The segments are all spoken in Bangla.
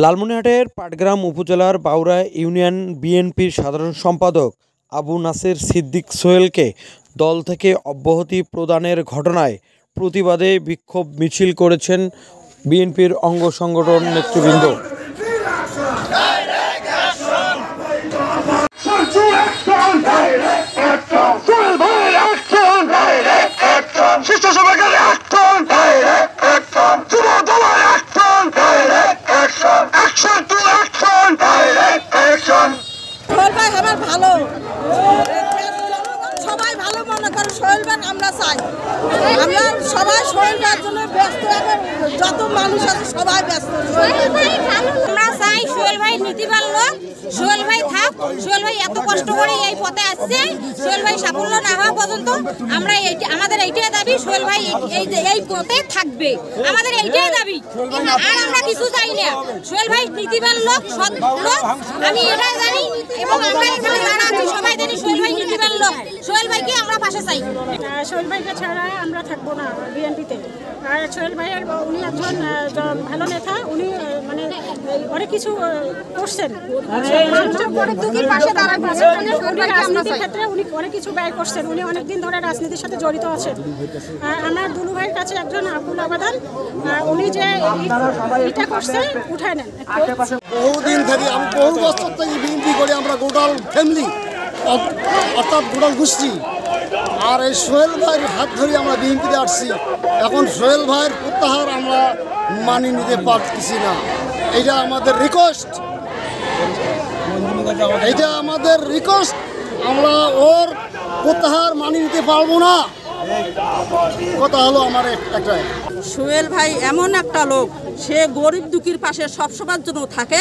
লালমনিরহাটের পাটগ্রাম উপজেলার বাউড়া ইউনিয়ন বিএনপির সাধারণ সম্পাদক আবু নাসের সিদ্দিক সোহেলকে দল থেকে অব্যাহতি প্রদানের ঘটনায় প্রতিবাদে বিক্ষোভ মিছিল করেছেন বিএনপির অঙ্গ সংগঠন নেতৃবৃন্দ। ভালো সবাই ভালো মনে করে সোহেল ভাই আমরা চাই, আমরা সবাই সোহেল ভাইয়ের জন্য ব্যস্ত, যত মানুষ আছে সবাই ব্যস্ত। আমরা চাই সোহেল ভাই নীতিবান লোক, সোহেল ভাই থাক, সোহেল ভাই এত কষ্ট করে এই পথে আসছে, সোহেল ভাই সাফল্য না হওয়া পর্যন্ত আমরা আমাদের এইটাই দাবি সোহেল ভাই এই পথে থাকবে, আমাদের এইটাই দাবি। আর আমরা কিছু চাই না, সোহেল ভাই নীতিবান লোক, সৎ লোক, আমি এটাই জানি এবং আমরা এখানে যারা আছি সবাই জানি সোহেল ভাই নীতিবান লোক। সোহেল ভাইকে আমরা পাশে চাই। সোহেল ভাইকে ছাড়া আমরা থাকবো না বিএনপিতে। আর সোহেল ভাইয়ের উনি একজন ভালো নেতা, উনি মানে অনেক কিছু করছেন, রাজনীতির ক্ষেত্রে উনি অনেক কিছু ব্যয় করছেন, উনি অনেকদিন ধরে রাজনীতির সাথে জড়িত আছেন। আমার দুলু ভাইয়ের কাছে একজন আকুল আবেদন, উনি যে এটা করছে উঠায় নেন। বহুদিন থেকে আমি বহু বছর থেকে বিএনপি করি, আমরা গোটাল ফ্যামিলি অর্থাৎ গোটাল গোষ্ঠী। আর এই সোহেল ভাইয়ের হাত ধরে আমরা বিএনপিতে আসছি। এখন সোহেল ভাইয়ের প্রত্যাহার আমরা মানি নিতে পারতেছি না। এটা আমাদের রিকোয়েস্ট, আমরা ওর প্রত্যাহার মানি নিতে পারবো না। কথা হলো আমার একটাই, সোহেল ভাই এমন একটা লোক, সে গরিব দুঃখীর পাশে সবসময়ের জন্য থাকে,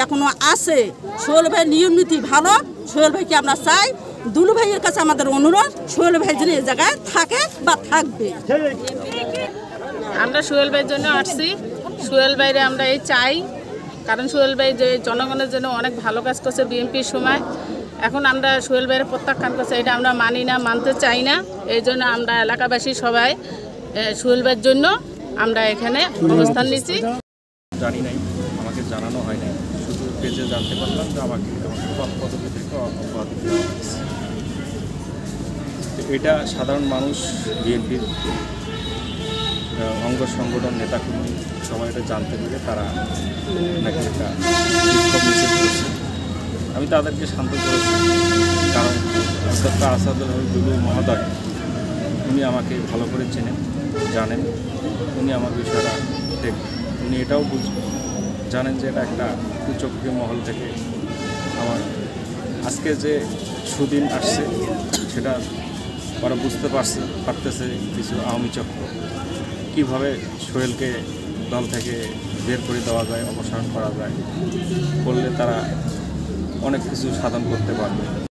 এখনো আছে। সোহেল ভাই নিয়ম নীতি ভালো, সোহেল ভাইকে আমরা চাই। দুলু ভাইয়ের কাছে আমাদের অনুরোধ, সোহেল ভাই যেন এই জায়গায় থাকে বা থাকবে। আমরা সোহেল ভাইয়ের জন্য আসছি, সোহেল ভাইরে আমরা এই চাই, কারণ সোহেল ভাই যে জনগণের জন্য অনেক ভালো কাজ করছে বিএনপির সময়। এখন আমরা সোহেল ভাইয়ের প্রত্যাখ্যান করছে, এটা আমরা মানি না, মানতে চাই না। এই জন্য আমরা এলাকাবাসী সবাই সোহেল ভাইয়ের জন্য আমরা এখানে অবস্থান নিচ্ছি। জানি নাই, আমাকে জানানো হয় নাই, শুধু পেজে জানতে পারলাম যে আমাকে পদবি থেকে অব্যাহতি দেওয়া হয়েছে। এটা সাধারণ মানুষ, বিএনপির অঙ্গ সংগঠন নেতাকর্মী সবাই এটা জানতে পেরে তারা নাকি এটা বিক্ষোভ মিছিল করছে। আমি তাদেরকে শান্ত করেছি, কারণ অধ্যক্ষ আসাদুল দুলু মহোদয় উনি আমাকে ভালো করে চেনেন, জানেন, উনি আমার বিষয়টা দেখবেন। উনি এটাও জানেন যে এটা একটা কুচক্রী মহল থেকে আমার আজকে যে সুদিন আসছে সেটা ওরা বুঝতে পারতেছে কিছু আওয়ামী চক্র কীভাবে সোহেলকে দল থেকে বের করে দেওয়া যায়, অপসারণ করা যায়, করলে তারা অনেক কিছু সাধন করতে পারবে।